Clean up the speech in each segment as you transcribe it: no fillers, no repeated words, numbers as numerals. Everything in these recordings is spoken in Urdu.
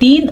3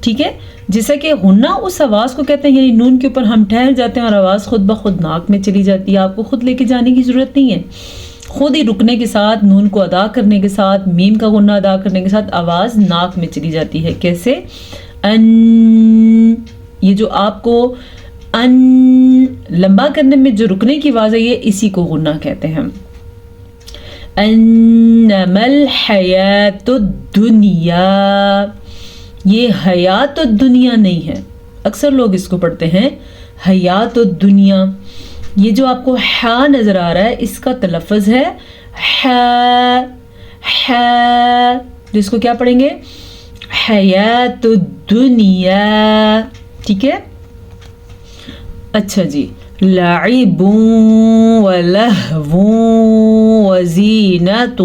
ٹھیک ہے. جیسا کہ غنہ اس آواز کو کہتے ہیں، یعنی نون کے اوپر ہم ٹھہر جاتے ہیں اور آواز خود بخود ناک میں چلی جاتی ہے. آپ کو خود لے کے جانے کی ضرورت نہیں ہے، خود ہی رکنے کے ساتھ، نون کو ادا کرنے کے ساتھ، میم کا غنہ ادا کرنے کے ساتھ آواز ناک میں چلی جاتی ہے. کیسے؟ ان. یہ جو آپ کو ان لمبا کرنے میں جو رکنے کی آواز ہے، یہ اسی کو غنہ کہتے ہیں. انما الحیات الدنیا، یہ حیات الدنیا نہیں ہے. اکثر لوگ اس کو پڑھتے ہیں حیات الدنیا. یہ جو آپ کو حا نظر آ رہا ہے، اس کا تلفظ ہے حا. حا جس کو کیا پڑھیں گے؟ حیات الدنیا. ٹھیک ہے. اچھا جی. لعب ولہو وزینت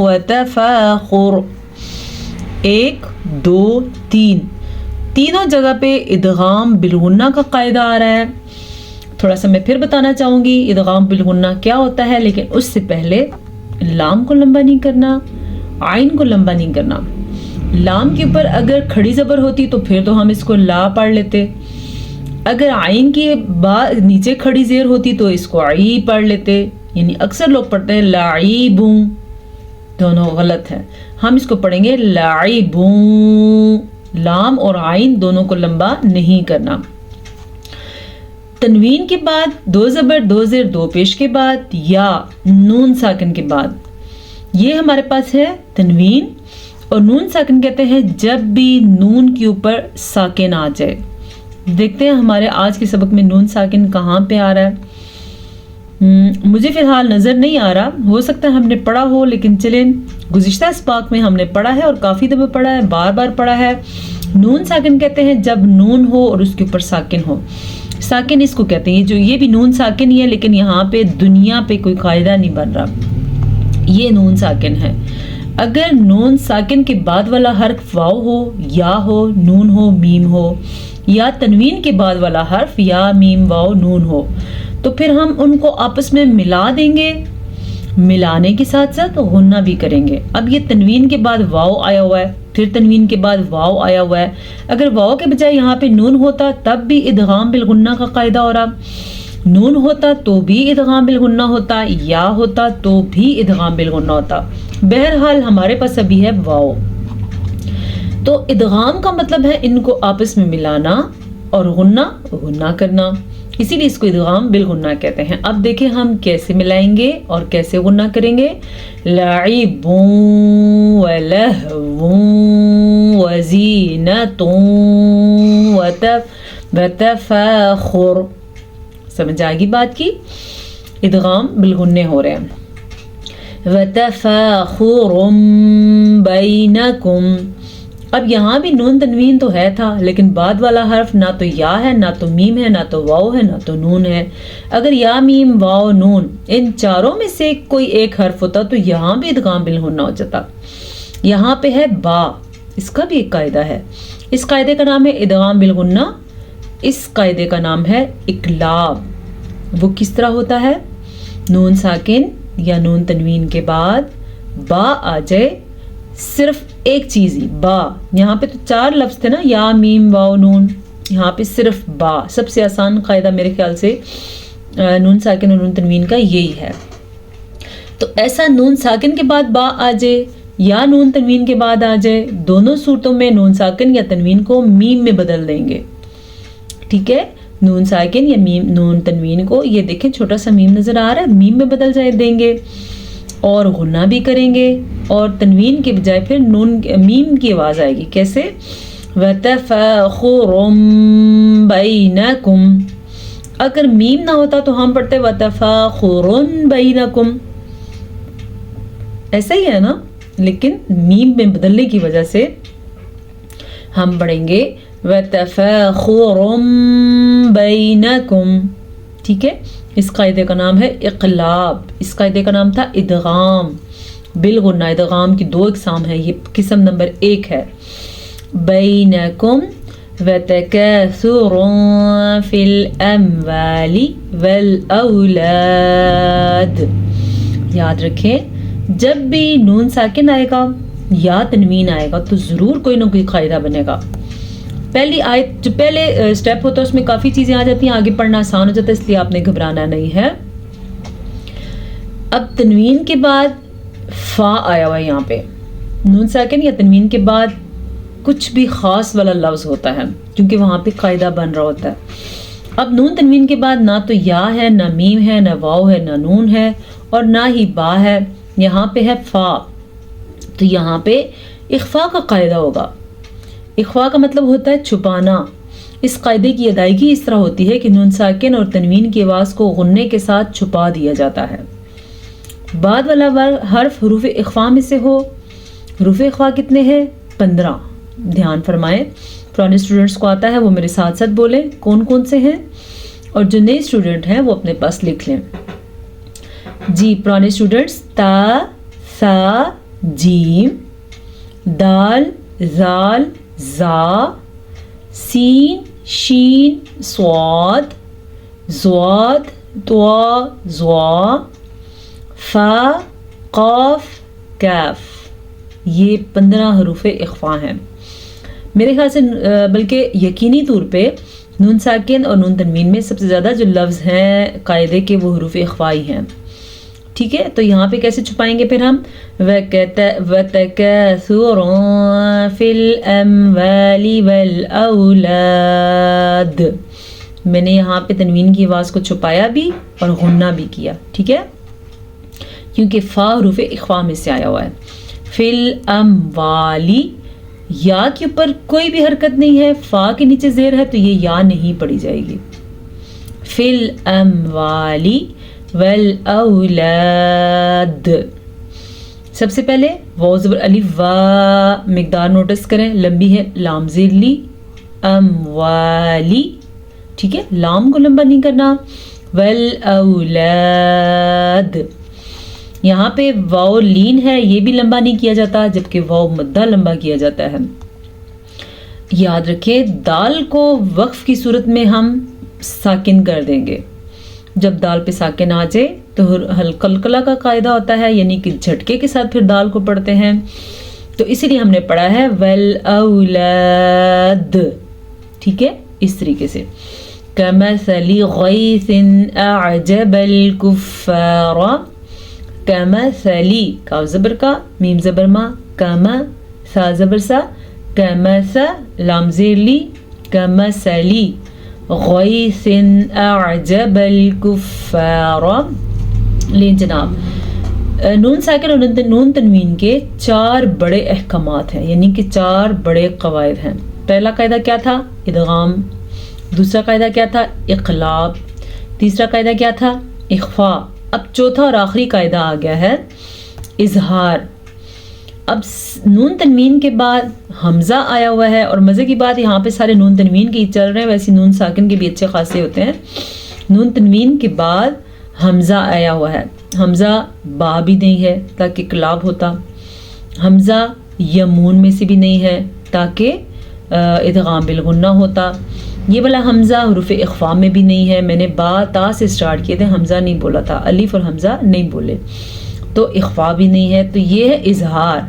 وتفاخر. 1 2 3 تینوں جگہ پہ ادغام بالغنہ کا قاعدہ آ رہا ہے. تھوڑا سا میں پھر بتانا چاہوں گی ادغام بالغنہ کیا ہوتا ہے، لیکن اس سے پہلے لام کو لمبا نہیں کرنا، عین کو لمبا نہیں کرنا. لام کے اوپر اگر کھڑی زبر ہوتی تو پھر تو ہم اس کو لا پڑھ لیتے. اگر عین کی بعد نیچے کھڑی زیر ہوتی تو اس کو عی پڑھ لیتے. یعنی اکثر لوگ پڑھتے ہیں لعیبوں، دونوں غلط ہے. ہم اس کو پڑھیں گے لعیبوں. لام اور عین دونوں کو لمبا نہیں کرنا. تنوین کے بعد 2 زبر 2 زیر 2 پیش کے بعد یا نون ساکن کے بعد، یہ ہمارے پاس ہے تنوین. اور نون ساکن کہتے ہیں جب بھی نون کے اوپر ساکن آ جائے. دیکھتے ہیں ہمارے آج کے سبق میں نون ساکن کہاں پہ آ رہا ہے. مجھے فی الحال نظر نہیں آ رہا، ہو سکتا ہے ہم نے پڑھا ہو، لیکن چلیں گزشتہ اسباق میں ہم نے پڑھا ہے اور کافی دفعہ پڑھا ہے، بار بار پڑھا ہے. نون ساکن کہتے ہیں جب نون ہو اور اس کے اوپر ساکن ہو. ساکن اس کو کہتے ہیں، یہ بھی نون ساکن ہی ہے، لیکن یہاں پہ دنیا پہ کوئی قاعدہ نہیں بن رہا، یہ نون ساکن ہے. اگر نون ساکن کے بعد والا حرف واو ہو، یا ہو، نون ہو، میم ہو، یا تنوین کے بعد والا حرف یا میم واو نون ہو، تو پھر ہم ان کو آپس میں ملا دیں گے. ملانے کے ساتھ ساتھ غنہ بھی کریں گے. اب یہ تنوین کے بعد واو آیا ہوا ہے، پھر تنوین کے بعد واو آیا ہوا ہے. اگر واو کے بجائے یہاں پہ نون ہوتا تب بھی ادغام بالغنہ کا قاعدہ ہو رہا. نون ہوتا تو بھی ادغام بالغنہ ہوتا، یا ہوتا تو بھی ادغام بالغنہ ہوتا. بہرحال ہمارے پاس ابھی ہے واو. تو ادغام کا مطلب ہے ان کو آپس میں ملانا اور غنہ کرنا، اسی لیے اس کو ادغام بالغنہ کہتے ہیں. اب دیکھیں ہم کیسے ملائیں گے اور کیسے غنہ کریں گے. لعب ولہو وزینت وتفاخر. سمجھ آئے گی بات کی؟ ادغام بالغنہ ہو رہے ہیں. وتفاخر بینکم. اب یہاں بھی نون تنوین تو ہے تھا، لیکن بعد والا حرف نہ تو یا ہے، نہ تو میم ہے، نہ تو واو ہے، نہ تو نون ہے. اگر یا میم واو نون ان چاروں میں سے کوئی ایک حرف ہوتا تو یہاں بھی ادغام بالغنہ ہو جاتا. یہاں پہ ہے با، اس کا بھی ایک قاعدہ ہے. اس قاعدے کا نام ہے ادغام بالغنہ. اس قاعدے کا نام ہے اقلاب. وہ کس طرح ہوتا ہے؟ نون ساکن یا نون تنوین کے بعد با آ جائے، صرف ایک چیز ہی با. یہاں پہ تو 4 لفظ تھے نا، یا میم واو نون، یہاں پہ صرف با. سب سے آسان قاعدہ میرے خیال سے نون ساکن اور نون تنوین کا یہی ہے. تو ایسا نون ساکن کے بعد با آ جائے یا نون تنوین کے بعد آ جائے، دونوں صورتوں میں نون ساکن یا تنوین کو میم میں بدل دیں گے. ٹھیک ہے، نون ساکن یا میم نون تنوین کو، یہ دیکھیں چھوٹا سا میم نظر آ رہا ہے، میم میں بدل جائے دیں گے اور غنہ بھی کریں گے. اور تنوین کے بجائے پھر میم کی آواز آئے گی. کیسے؟ وَتَفَاخُرٌ بَيْنَكُمْ. اگر میم نہ ہوتا تو ہم پڑھتے وَتَفَاخُرٌ بَيْنَكُمْ، ایسا ہی ہے نا، لیکن میم میں بدلنے کی وجہ سے ہم پڑھیں گے وَتَفَاخُرٌ بَيْنَكُمْ. ٹھیک ہے، اس قاعدے کا نام ہے اقلاب. اس قاعدے کا نام تھا ادغام بالغنہ. ادغام کی 2 اقسام ہیں، یہ قسم نمبر 1 ہے. بینکم وتکاثر فی الاموال والاولاد. یاد رکھیں جب بھی نون ساکن آئے گا یا تنوین آئے گا تو ضرور کوئی نہ کوئی قاعدہ بنے گا. پہلی آیت جو پہلے اسٹیپ ہوتا ہے اس میں کافی چیزیں آ جاتی ہیں, آگے پڑھنا آسان ہو جاتا ہے, اس لیے آپ نے گھبرانا نہیں ہے. اب تنوین کے بعد فا آیا ہوا ہے یہاں پہ, نون ساکن یا تنوین کے بعد کچھ بھی خاص والا لفظ ہوتا ہے کیونکہ وہاں پہ قاعدہ بن رہا ہوتا ہے. اب نون تنوین کے بعد نہ تو یا ہے, نہ میم ہے, نہ واو ہے, نہ نون ہے, اور نہ ہی با ہے, یہاں پہ ہے فا. تو یہاں پہ اخفا کا قاعدہ ہوگا. اخفا کا مطلب ہوتا ہے چھپانا. اس قاعدے کی ادائیگی اس طرح ہوتی ہے کہ نون ساکن اور تنوین کی آواز کو غنے کے ساتھ چھپا دیا جاتا ہے. بعد والا حرف حروف اخفا میں سے ہو. حروف اخفا کتنے ہیں؟ 15. دھیان فرمائیں, پرانے اسٹوڈنٹس کو آتا ہے وہ میرے ساتھ ساتھ بولیں کون کون سے ہیں, اور جو نئے اسٹوڈنٹ ہیں وہ اپنے پاس لکھ لیں. جی پرانے اسٹوڈنٹس, تا, ثا, جیم, دال, زال, زا, سین, شین, صاد, زواد, طوا, زوا, فا, قاف, کاف. یہ 15 حروف اخفا ہیں میرے خیال سے, بلکہ یقینی طور پہ نون ساکن اور نون تنوین میں سب سے زیادہ جو لفظ ہیں قاعدے کے وہ حروف اخفائی ہیں. ٹھیک ہے, تو یہاں پہ کیسے چھپائیں گے پھر ہم؟ وَتَكَاثُرٌ فِي الْأَمْوَالِ وَالْأَوْلَادِ. میں نے یہاں پہ تنوین کی آواز کو چھپایا بھی اور غنہ بھی کیا. ٹھیک ہے, کیونکہ فا حروف اخفا میں سے آیا ہوا ہے. فی الاموالی, یا کے اوپر کوئی بھی حرکت نہیں ہے, فا کے نیچے زیر ہے تو یہ یا نہیں پڑھی جائے گی. فی الاموالی والاولاد. سب سے پہلے واو زبر الف وا, مقدار نوٹس کریں, لمبی ہے, لام زیر لی, اموالی. ٹھیک ہے, لام کو لمبا نہیں کرنا. والاولاد, یہاں پہ واو لین ہے, یہ بھی لمبا نہیں کیا جاتا, جبکہ واو مدہ لمبا کیا جاتا ہے. یاد رکھیں دال کو وقف کی صورت میں ہم ساکن کر دیں گے. جب دال پہ ساکن آ جائے تو قلقلہ کا قاعدہ ہوتا ہے, یعنی کہ جھٹکے کے ساتھ پھر دال کو پڑھتے ہیں. تو اسی لیے ہم نے پڑھا ہے والاولاد. ٹھیک ہے, اس طریقے سے کمثل غیث اعجب الکفار. کمثلی, کاف زبر کا, میم زبر ما, کما, سا زبر سا, کمثا, لام زیر لی, کمثلی غیث اعجب الکفار. لیں جناب, نون ساکن اور نون تنوین کے 4 بڑے احکامات ہیں, یعنی کہ 4 بڑے قواعد ہیں. پہلا قاعدہ کیا تھا؟ ادغام. دوسرا قاعدہ کیا تھا؟ اقلاب. تیسرا قاعدہ کیا تھا؟ اخفا. اب چوتھا اور آخری قاعدہ آ گیا ہے اظہار. اب نون تنوین کے بعد حمزہ آیا ہوا ہے, اور مزے کی بات یہاں پہ سارے نون تنوین کے ہی چل رہے ہیں, ویسے نون ساکن کے بھی اچھے خاصے ہوتے ہیں. نون تنوین کے بعد حمزہ آیا ہوا ہے. حمزہ با بھی نہیں ہے تاکہ اقلاب ہوتا, حمزہ یمون میں سے بھی نہیں ہے تاکہ ادغام بالغنہ ہوتا. یہ والا حمزہ حروف اخفا میں بھی نہیں ہے, میں نے با تا سے سٹارٹ کیے تھے, حمزہ نہیں بولا تھا, الف اور حمزہ نہیں بولے, تو اخفا بھی نہیں ہے. تو یہ ہے اظہار,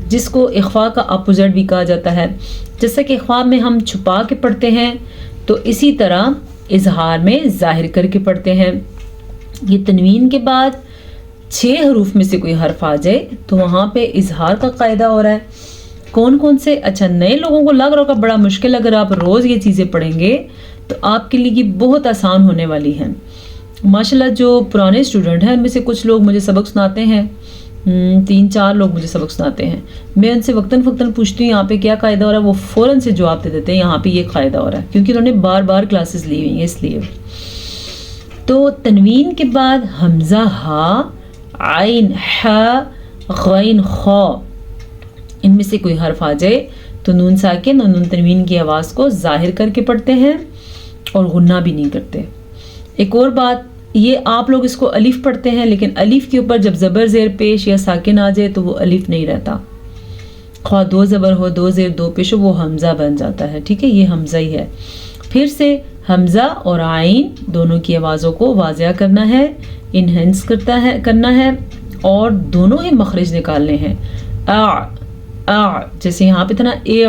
جس کو اخفا کا اپوزٹ بھی کہا جاتا ہے. جیسا کہ اخفا میں ہم چھپا کے پڑھتے ہیں تو اسی طرح اظہار میں ظاہر کر کے پڑھتے ہیں. یہ تنوین کے بعد 6 حروف میں سے کوئی حرف آ جائے تو وہاں پہ اظہار کا قاعدہ ہو رہا ہے. کون کون سے؟ اچھا, نئے لوگوں کو لگ رہا ہوگا بڑا مشکل, اگر آپ روز یہ چیزیں پڑھیں گے تو آپ کے لیے یہ بہت آسان ہونے والی ہیں. ماشاءاللہ جو پرانے اسٹوڈنٹ ہیں ان میں سے کچھ لوگ مجھے سبق سناتے ہیں, 3-4 لوگ مجھے سبق سناتے ہیں. میں ان سے وقتاً فوقتاً پوچھتی ہوں یہاں پہ کیا قاعدہ ہو رہا ہے, وہ فوراً سے جواب دے دیتے ہیں یہاں پہ یہ قاعدہ ہو رہا ہے, کیونکہ انہوں نے بار بار کلاسز لی ہوئی ہیں اس لیے. تو تنوین کے بعد حمزہ ہا, عین ہا, غین خا, ان میں سے کوئی حرف آ جائے تو نون ساکن اور نون تنوین کی آواز کو ظاہر کر کے پڑھتے ہیں اور غنہ بھی نہیں کرتے. ایک اور بات, یہ آپ لوگ اس کو الف پڑھتے ہیں, لیکن الف کے اوپر جب زبر زیر پیش یا ساکن آ جائے تو وہ الف نہیں رہتا, خواہ 2 زبر ہو 2 زیر 2 پیش ہو, وہ حمزہ بن جاتا ہے. ٹھیک ہے, یہ حمزہ ہی ہے. پھر سے حمزہ اور عین دونوں کی آوازوں کو واضح کرنا ہے, انہینس کرنا ہے, اور دونوں ہی مخرج نکالنے ہیں. جیسے یہاں پہ تھا نا, یہ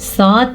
7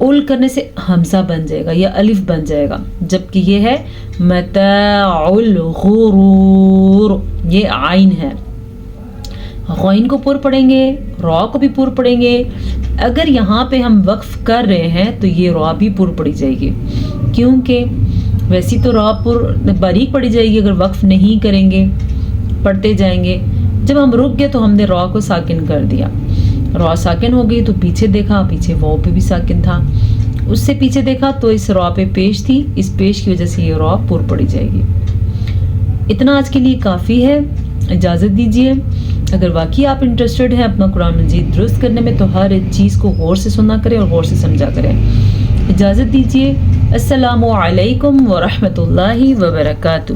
اول کرنے سے حمزہ بن جائے گا یا الف بن جائے گا، جبکہ یہ ہے متاع الغرور، یہ عین ہے۔ غین کو پر پڑھیں گے، را کو بھی پر پڑھیں گے۔ اگر یہاں پہ ہم وقف کر رہے ہیں تو یہ را بھی پر پڑھی جائے گی، کیونکہ ویسی تو را پر باریک پڑھی جائے گی اگر وقف نہیں کریں گے، پڑھتے جائیں گے۔ جب ہم رک گئے تو ہم نے را کو ساکن کر دیا، را ساکن ہو گئی تو پیچھے دیکھا، پیچھے واو پہ بھی ساکن تھا، اس سے پیچھے دیکھا تو اس را پہ پیش تھی، اس پیش کی وجہ سے یہ را پر پڑھی جائے گی۔ اتنا آج کے لیے کافی ہے، اجازت دیجیے۔ اگر واقعی آپ انٹرسٹڈ ہیں اپنا قرآن مجید درست کرنے میں تو ہر ایک چیز کو غور سے سنا کریں اور غور سے سمجھا کریں۔ اجازت دیجیے، السلام علیکم ورحمۃ اللہ وبرکاتہ۔